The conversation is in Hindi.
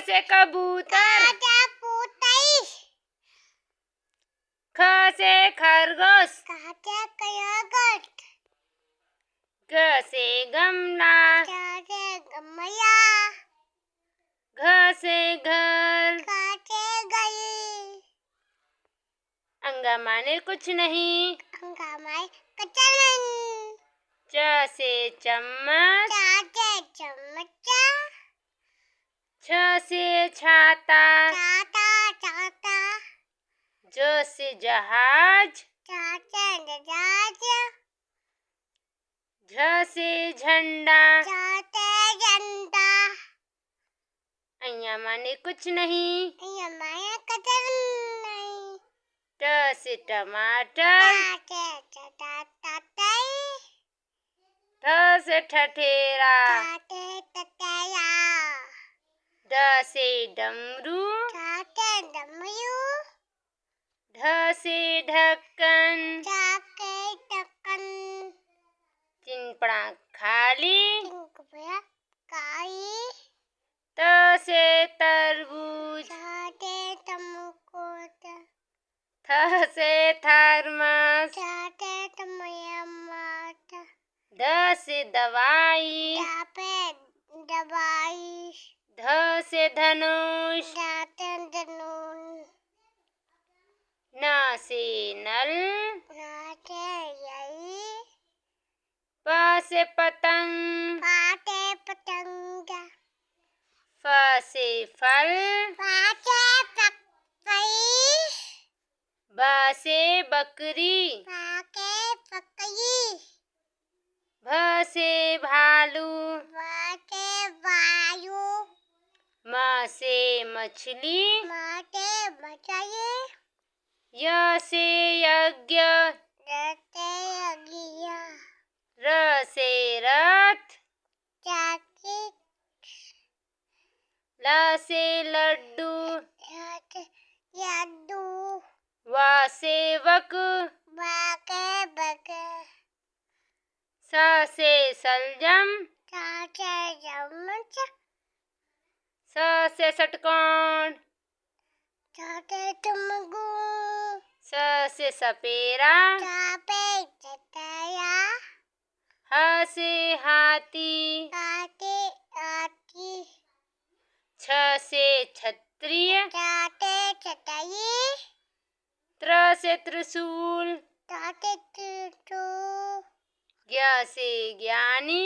से कबूतर, ख से खरगोश, ग से गमला, घ से घर, अंगा माने कुछ नहीं, च से चम्मच, छ से छाता, ज से जहाज, झ से झंडा, अय्या माने कुछ नहीं, ट से टमाटर, ठ से ठठेरा, ड से डमरू, ढ से ढक्कन, चिनपड़ा खाली, त से तरबूज, थ से थर्मस, ध से दवाई, ध से धनुष, न से नल, प से पतंग, फ से फल, ब से बकरी, भ से भालू, म से मछली, य से यज्ञ, र से रथ, ल से लड्डू, व से वक, स से सलजम, स से षटकोण, स से सपेरा, ह से हाथी, छ से क्षत्रिय, त्र से त्रिशूल, ज्ञ से ज्ञानी,